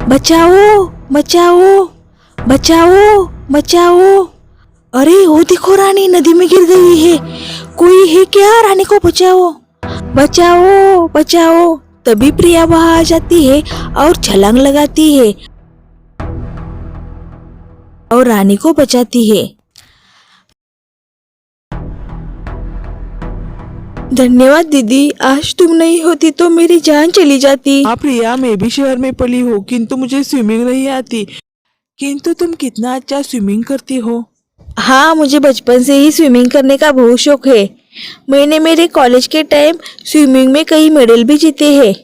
बचाओ बचाओ बचाओ बचाओ। अरे वो देखो, रानी नदी में गिर गई है। कोई है क्या? रानी को बचाओ बचाओ बचाओ। तभी प्रिया वहां आ जाती है और छलांग लगाती है और रानी को बचाती है। धन्यवाद दीदी, आज तुम नहीं होती तो मेरी जान चली जाती। हाँ प्रिया, मैं भी शहर में पली हूँ किंतु मुझे स्विमिंग नहीं आती। किंतु तुम कितना अच्छा स्विमिंग करती हो। हाँ, मुझे बचपन से ही स्विमिंग करने का बहुत शौक है। मैंने मेरे कॉलेज के टाइम स्विमिंग में कई मेडल भी जीते हैं।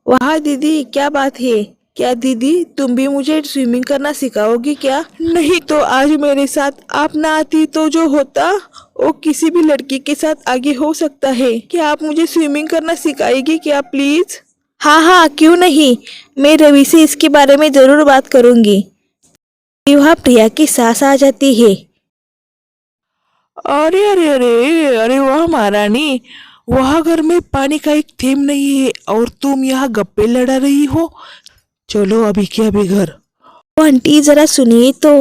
वाह दीदी, क्या बात है। क्या दीदी, तुम भी मुझे स्विमिंग करना सिखाओगी क्या? नहीं तो आज मेरे साथ आप ना आती तो जो होता वो किसी भी लड़की के साथ आगे हो सकता है। क्या आप मुझे स्विमिंग करना सिखाएगी क्या प्लीज? हाँ हाँ, क्यों नहीं। मैं रवि से इसके बारे में जरूर बात करूंगी। वहाँ प्रिया की सास आ जाती है। अरे अरे अरे अरे वाह महारानी, वहाँ घर में पानी का एक थेम नहीं है और तुम यहाँ गप्पे लड़ा रही हो। चलो अभी के अभी घर। ओ आंटी, जरा सुनिए तो।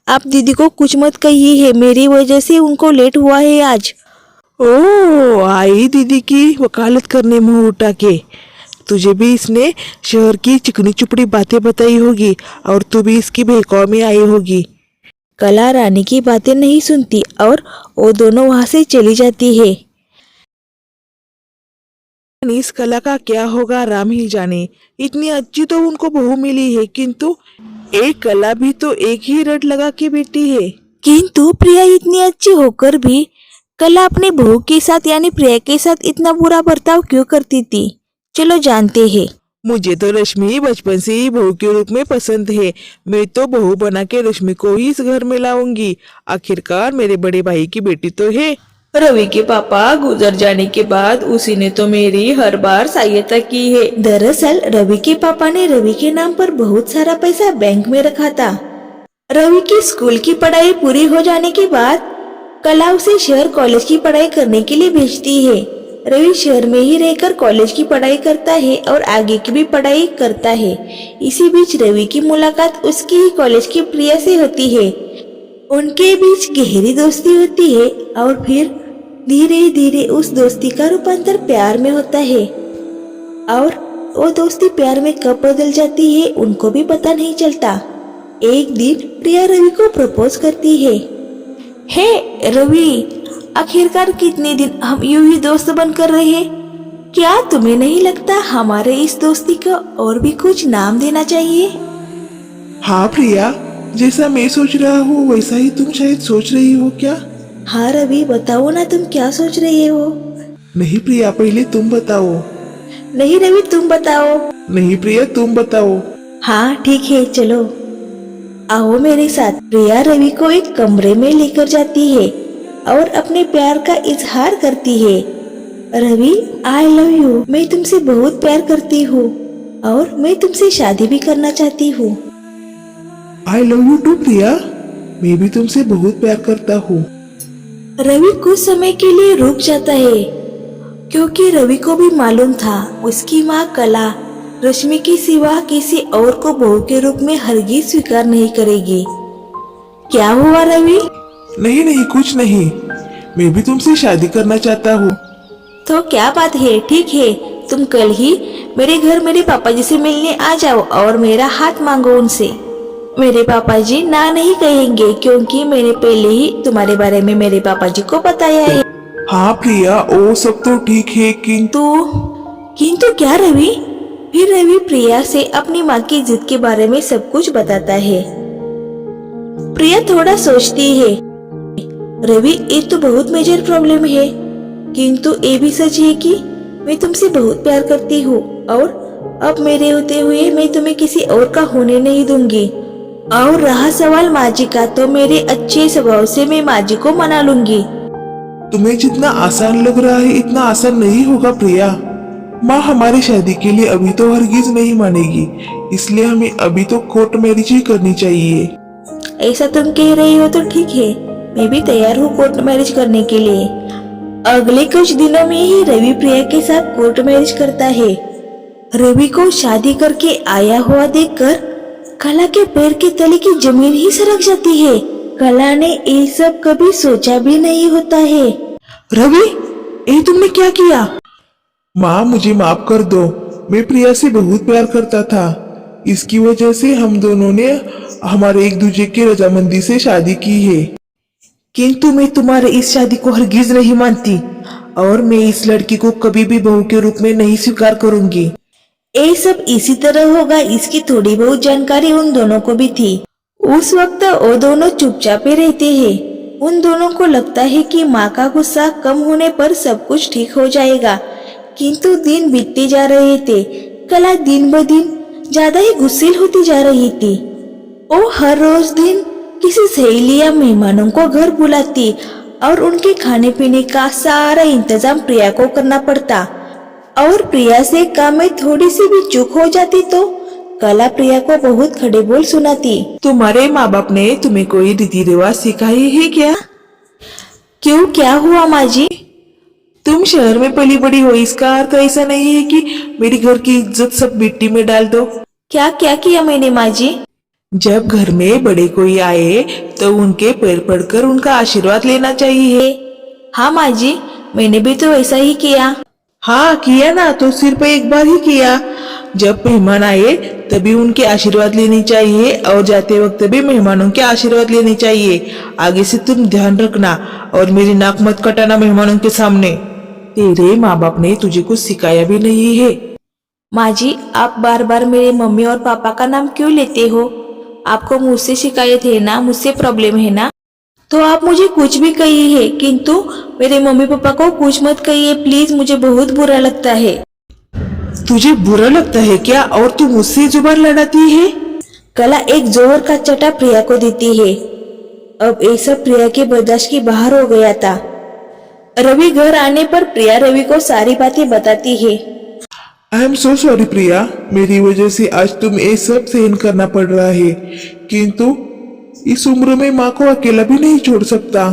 आप दीदी को कुछ मत कहिए है, मेरी वजह से उनको लेट हुआ है आज। ओ आई दीदी की वकालत करने मुंह उठा के। तुझे भी इसने शहर की चिकनी चुपड़ी बातें बताई होगी और तू भी इसकी बहकावे में आई होगी। कला रानी की बातें नहीं सुनती और वो दोनों वहां से चली जाती है। इस कला का क्या होगा राम ही जाने। इतनी अच्छी तो उनको बहू मिली है किंतु एक कला भी तो एक ही रट लगा के बैठी है। किंतु प्रिया इतनी अच्छी होकर भी कला अपने बहू के साथ यानी प्रिया के साथ इतना बुरा बर्ताव क्यों करती थी? चलो जानते हैं। मुझे तो रश्मि बचपन से ही बहू के रूप में पसंद है। मैं तो बहू बना के रश्मि को ही इस घर में लाऊंगी। आखिरकार मेरे बड़े भाई की बेटी तो है। रवि के पापा गुजर जाने के बाद उसी ने तो मेरी हर बार सहायता की है। दरअसल रवि के पापा ने रवि के नाम पर बहुत सारा पैसा बैंक में रखा था। रवि की स्कूल की पढ़ाई पूरी हो जाने के बाद कला उसे शहर कॉलेज की पढ़ाई करने के लिए भेजती है। रवि शहर में ही रहकर कॉलेज की पढ़ाई करता है और आगे की भी पढ़ाई करता है। इसी बीच रवि की मुलाकात उसकी ही कॉलेज की प्रिया से होती है। उनके बीच गहरी दोस्ती होती है और फिर धीरे धीरे उस दोस्ती का रूपांतर प्यार में होता है और वो दोस्ती प्यार में कब बदल जाती है उनको भी पता नहीं चलता। एक दिन प्रिया रवि को प्रपोज करती है। हे रवि, आखिरकार कितने दिन हम यूं ही दोस्त बनकर रहे। क्या तुम्हें नहीं लगता हमारे इस दोस्ती को और भी कुछ नाम देना चाहिए? हाँ प्रिया, जैसा मैं सोच रहा हूँ वैसा ही तुम शायद सोच रही हो क्या? हाँ रवि, बताओ ना तुम क्या सोच रहे हो? नहीं प्रिया, पहले तुम बताओ। नहीं रवि, तुम बताओ। नहीं प्रिया, तुम बताओ। हाँ ठीक है, चलो आओ मेरे साथ। प्रिया रवि को एक कमरे में लेकर जाती है और अपने प्यार का इजहार करती है। Ravi, I love you. मैं तुमसे बहुत प्यार करती हूँ और मैं तुमसे शादी भी करना चाहती हूँ। आई लव यू टू प्रिया, मैं भी तुमसे बहुत प्यार करता हूँ। रवि कुछ समय के लिए रुक जाता है क्योंकि रवि को भी मालूम था उसकी माँ कला रश्मि के सिवा किसी और को बहू के रूप में हरगिज स्वीकार नहीं करेगी। क्या हुआ रवि? नहीं नहीं, कुछ नहीं। मैं भी तुमसे शादी करना चाहता हूँ। तो क्या बात है, ठीक है, तुम कल ही मेरे घर मेरे पापा जी से मिलने आ जाओ और मेरा हाथ मांगो उनसे। मेरे पापा जी ना नहीं कहेंगे क्योंकि मैंने पहले ही तुम्हारे बारे में मेरे पापा जी को बताया है। हाँ प्रिया, वो सब तो ठीक है किंतु क्या रवि? फिर रवि प्रिया से अपनी माँ की जिद के बारे में सब कुछ बताता है। प्रिया थोड़ा सोचती है। रवि, ये तो बहुत मेजर प्रॉब्लम है, किंतु ये भी सच है कि मैं तुमसे बहुत प्यार करती हूँ और अब मेरे होते हुए मैं तुम्हें किसी और का होने नहीं दूंगी। और रहा सवाल माँ जी का, तो मेरे अच्छे स्वभाव से मैं माँ जी को मना लूंगी। तुम्हें जितना आसान लग रहा है इतना आसान नहीं होगा प्रिया। माँ हमारी शादी के लिए अभी तो हरगिज नहीं मानेगी, इसलिए हमें अभी तो कोर्ट मैरिज ही करनी चाहिए। ऐसा तुम कह रही हो तो ठीक है, मैं भी तैयार हूँ कोर्ट मैरिज करने के लिए। अगले कुछ दिनों में ही रवि प्रिया के साथ कोर्ट मैरिज करता है। रवि को शादी करके आया हुआ देखकर कला के पैर के तले की जमीन ही सरक जाती है। कला ने ये सब कभी सोचा भी नहीं होता है। रवि, ये तुमने क्या किया? माँ, मुझे माफ कर दो। मैं प्रिया से बहुत प्यार करता था। इसकी वजह से हम दोनों ने हमारे एक दूसरे की रजामंदी से शादी की है। किंतु मैं तुम्हारे इस शादी को हरगिज नहीं मानती और मैं इस लड़की को कभी भी बहू के रूप में नहीं स्वीकार करूंगी। ये सब इसी तरह होगा, इसकी थोड़ी बहुत जानकारी उन दोनों को भी थी। उस वक्त वो दोनों चुपचाप ही रहते हैं। उन दोनों को लगता है कि माँ का गुस्सा कम होने पर सब कुछ ठीक हो जाएगा, किंतु दिन बीतते जा रहे थे। कला दिन ब दिन ज्यादा ही गुस्सैल होती जा रही थी। वो हर रोज दिन किसी सहेली या मेहमानों को घर बुलाती और उनके खाने पीने का सारा इंतजाम प्रिया को करना पड़ता। और प्रिया से काम में थोड़ी सी भी चूक हो जाती तो कला प्रिया को बहुत खड़े बोल सुनाती। तुम्हारे माँ बाप ने तुम्हें कोई रीति रिवाज सिखाई है क्या? क्यों, क्या हुआ माँ जी? तुम शहर में पली बड़ी हो, इसका अर्थ ऐसा नहीं है कि मेरी घर की इज्जत सब मिट्टी में डाल दो। क्या क्या किया मैंने माँ जी? जब घर में बड़े कोई आए तो उनके पैर पड़कर उनका आशीर्वाद लेना चाहिए। हाँ माँ जी, मैंने भी तो ऐसा ही किया। हाँ किया ना, तो सिर्फ एक बार ही किया। जब मेहमान आए तभी उनके आशीर्वाद लेनी चाहिए और जाते वक्त भी मेहमानों के आशीर्वाद लेने चाहिए। आगे से तुम ध्यान रखना और मेरी नाक मत कटाना मेहमानों के सामने। तेरे माँ बाप ने तुझे कुछ सिखाया भी नहीं है। माँ जी, आप बार बार मेरे मम्मी और पापा का नाम क्यों लेते हो? आपको मुझसे शिकायत है ना, मुझसे प्रॉब्लम है ना, तो आप मुझे कुछ भी कहिए, किंतु मेरे मम्मी पापा को कुछ मत कहिए प्लीज, मुझे बहुत बुरा लगता है। तुझे बुरा लगता है क्या? और तू मुझसे जुबान लड़ाती है? कला एक जोहर का चटा प्रिया को देती है। अब ये सब प्रिया के बर्दाश्त के बाहर हो गया था। रवि घर आने पर प्रिया रवि को सारी बातें बताती है। आई एम सो सॉरी प्रिया, मेरी वजह से आज तुम ये सब सहन करना पड़ रहा है, किंतु इस उम्र में माँ को अकेला भी नहीं छोड़ सकता।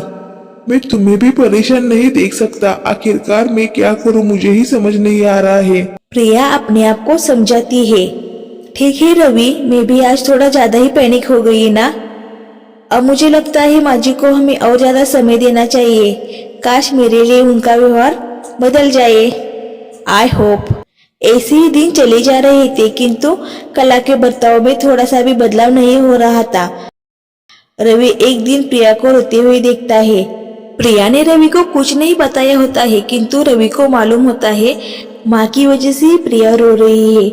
मैं तुम्हें भी परेशान नहीं देख सकता। आखिरकार मैं क्या करूँ, मुझे ही समझ नहीं आ रहा है। प्रिया अपने आप को समझाती है। ठीक है रवि, मैं भी आज थोड़ा ज्यादा ही पैनिक हो गई ना। अब मुझे लगता है माँ जी को हमें और ज्यादा समय देना चाहिए। काश मेरे लिए उनका व्यवहार बदल जाए। I hope. ऐसे ही दिन चले जा रहे थे, किंतु कला के बर्ताव में थोड़ा सा भी बदलाव नहीं हो रहा था। रवि एक दिन प्रिया को रोते हुए देखता है। प्रिया ने रवि को कुछ नहीं बताया होता है, किंतु रवि को मालूम होता है माँ की वजह से प्रिया रो रही है।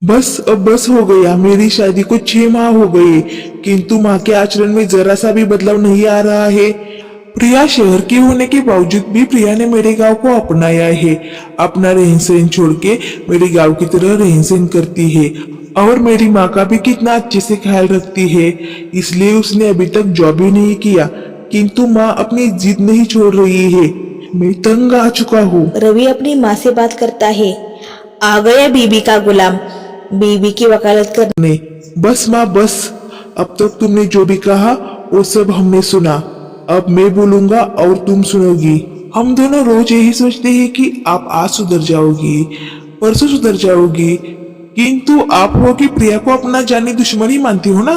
बस अब बस हो गया। मेरी शादी को 6 माह हो गए, किंतु माँ के आचरण में जरा सा भी बदलाव नहीं आ रहा है। प्रिया शहर की होने के बावजूद भी प्रिया ने मेरे गांव को अपनाया है। अपना रहन सहन छोड़ के मेरे गांव की तरह रहन सहन करती है और मेरी माँ का भी कितना अच्छे से ख्याल रखती है। इसलिए उसने अभी तक जॉब भी नहीं किया, किंतु माँ अपनी जिद नहीं छोड़ रही है। मैं तंग आ चुका हूँ। रवि अपनी माँ से बात करता है। आ गया बीबी का गुलाम, बीबी की वकालत करने। बस माँ बस, अब तक तुमने जो भी कहा वो सब हमने सुना। अब मैं बोलूंगा और तुम सुनोगी। हम दोनों रोज यही सोचते हैं कि आप आज सुधर जाओगी, परसों सुधर जाओगी, किंतु आप हो कि प्रिया को अपना जानी दुश्मन ही मानती हो ना।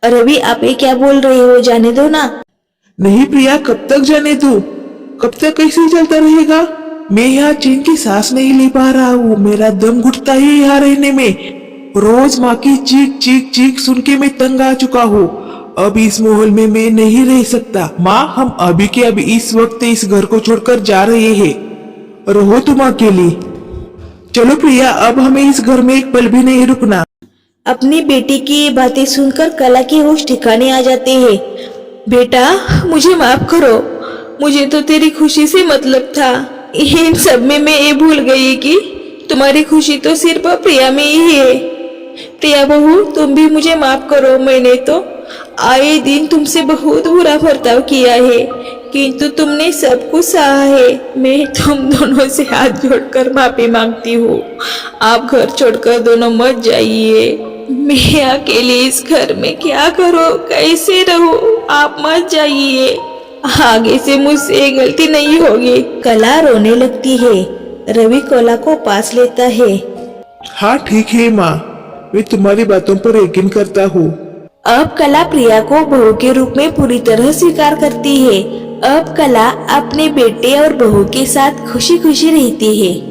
रवि आप ये क्या बोल रहे हो, जाने दो ना। नहीं प्रिया, कब तक जाने दो? कब तक ऐसे ही चलता रहेगा? मैं यहाँ चैन की सांस नहीं ले पा रहा हूँ। मेरा दम घुटता है यहाँ रहने में। रोज माँ की चीख चीख चीख सुन के मैं तंग आ चुका हूँ। अब इस माहौल में मैं नहीं रह सकता। माँ, हम अभी के अभी इस वक्त इस घर को छोड़कर जा रहे हैं। रहो तुम अकेली। चलो प्रिया, अब हमें इस घर में एक पल भी नहीं रुकना। अपनी बेटी की ये बातें सुनकर कला के होश ठिकाने आ जाते हैं। बेटा मुझे माफ करो, मुझे तो तेरी खुशी से मतलब था। इन सब में मैं ये भूल गई कि तुम्हारी खुशी तो सिर्फ प्रिया में ही है। प्रिया बहू, तुम भी मुझे माफ करो। मैंने तो आए दिन तुमसे बहुत बुरा बर्ताव किया है, किंतु तुमने सब कुछ सहा है। मैं तुम दोनों से हाथ जोड़कर माफी मांगती हूँ। आप घर छोड़कर दोनों मत जाइए। मैं अकेले इस घर में क्या करूँ, कैसे रहूँ? आप मत जाइए। आगे से मुझसे ये गलती नहीं होगी। कला रोने लगती है। रवि कला को पास लेता है। हाँ ठीक है माँ, मैं तुम्हारी बातों पर यकीन करता हूँ। अब कला प्रिया को बहू के रूप में पूरी तरह स्वीकार करती है। अब कला अपने बेटे और बहू के साथ खुशी खुशी रहती है।